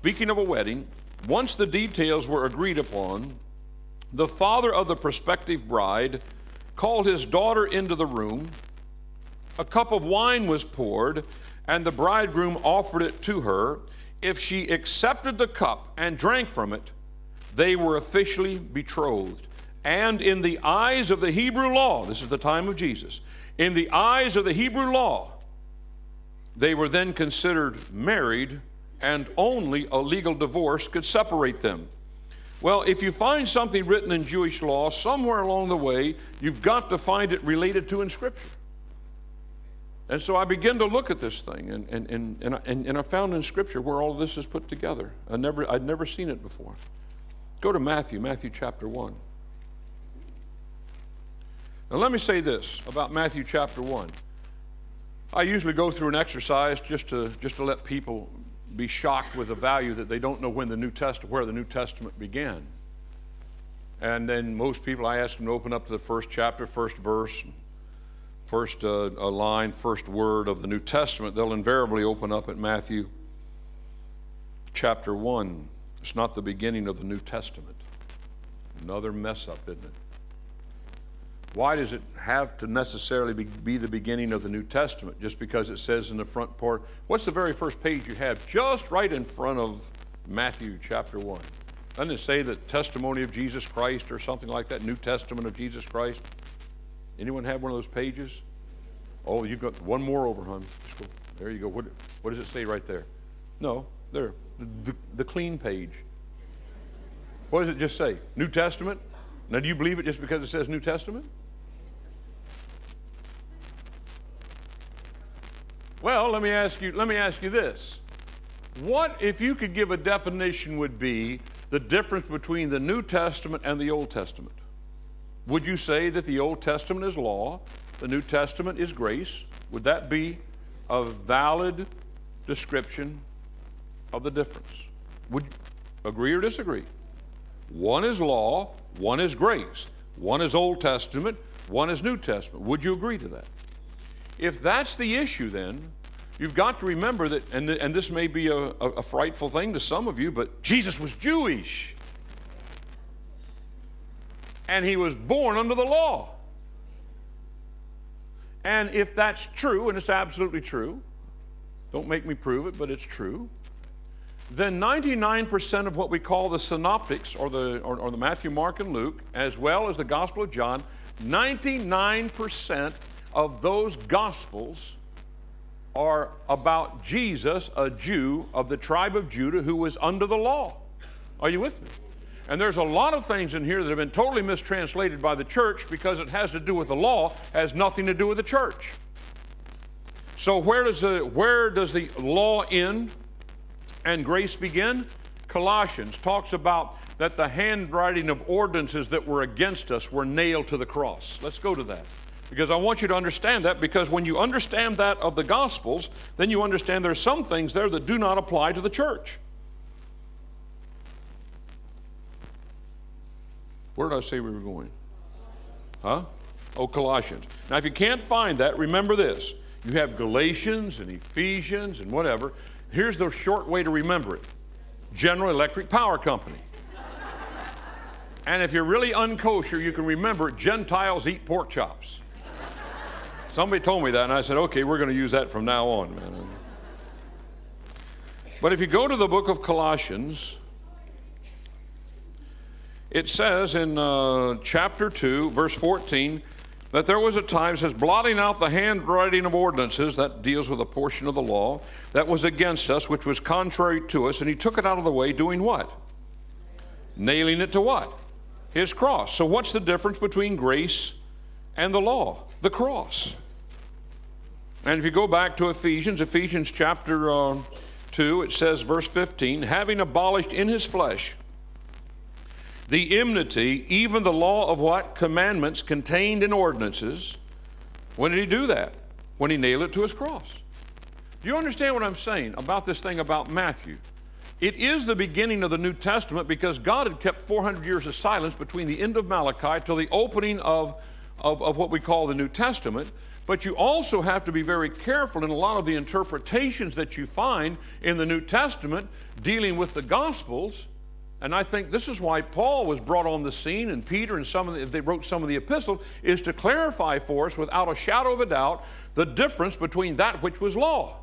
speaking of a wedding, once the details were agreed upon, the father of the prospective bride called his daughter into the room. A cup of wine was poured, and the bridegroom offered it to her. If she accepted the cup and drank from it, they were officially betrothed. And in the eyes of the Hebrew law, this is the time of Jesus, in the eyes of the Hebrew law, they were then considered married, and only a legal divorce could separate them. Well, if you find something written in Jewish law, somewhere along the way, you've got to find it related to in Scripture. And so I began to look at this thing, and I found in Scripture where all this is put together. I'd never seen it before. Go to Matthew chapter 1. Now let me say this about Matthew chapter 1. I usually go through an exercise just to let people be shocked with the value that they don't know when where the New Testament began. And then most people, I ask them to open up to the first chapter, first verse, first line, first word of the New Testament. They'll invariably open up at Matthew chapter 1. It's not the beginning of the New Testament. Another mess up, isn't it? Why does it have to necessarily be the beginning of the New Testament? Just because it says in the front part, what's the very first page you have? Just right in front of Matthew chapter 1. Doesn't it say the testimony of Jesus Christ or something like that? New Testament of Jesus Christ? Anyone have one of those pages? Oh, you've got one more over, hon. There you go. What does it say right there? No, there. The clean page. What does it just say? New Testament? Now, do you believe it just because it says New Testament? Well, let me ask you this. What, if you could give a definition, would be the difference between the New Testament and the Old Testament? Would you say that the Old Testament is law, the New Testament is grace? Would that be a valid description of the difference? Would you agree or disagree? One is law, one is grace. One is Old Testament, one is New Testament. Would you agree to that? If that's the issue, then you've got to remember that, and this may be a frightful thing to some of you, but Jesus was Jewish. And he was born under the law. And if that's true, and it's absolutely true, don't make me prove it, but it's true, then 99% of what we call the synoptics, or the Matthew, Mark, and Luke, as well as the Gospel of John, 99% of those Gospels are about Jesus, a Jew of the tribe of Judah who was under the law. Are you with me? And there's a lot of things in here that have been totally mistranslated by the church because it has to do with the law, has nothing to do with the church. So where does the law end and grace begin? Colossians talks about that the handwriting of ordinances that were against us were nailed to the cross. Let's go to that, because I want you to understand that, because when you understand that of the Gospels, then you understand there's some things there that do not apply to the church. Where did I say we were going? Huh? Oh, Colossians. Now, if you can't find that, remember this. You have Galatians and Ephesians and whatever. Here's the short way to remember it. General Electric Power Company. And if you're really unkosher, you can remember Gentiles eat pork chops. Somebody told me that, and I said, okay, we're going to use that from now on, man. But if you go to the book of Colossians, it says in chapter 2, verse 14, that there was a time, says, blotting out the handwriting of ordinances, that deals with a portion of the law, that was against us, which was contrary to us, and he took it out of the way, doing what? Nailing it to what? His cross. So what's the difference between grace and the law? The cross. And if you go back to Ephesians chapter 2, it says, verse 15, having abolished in his flesh the enmity, even the law of what? Commandments contained in ordinances. When did he do that? When he nailed it to his cross. Do you understand what I'm saying about this thing about Matthew? It is the beginning of the New Testament because God had kept 400 years of silence between the end of Malachi till the opening of of what we call the New Testament. But you also have to be very careful in a lot of the interpretations that you find in the New Testament dealing with the Gospels. And I think this is why Paul was brought on the scene, and Peter and they wrote some of the epistles, is to clarify for us without a shadow of a doubt the difference between that which was law.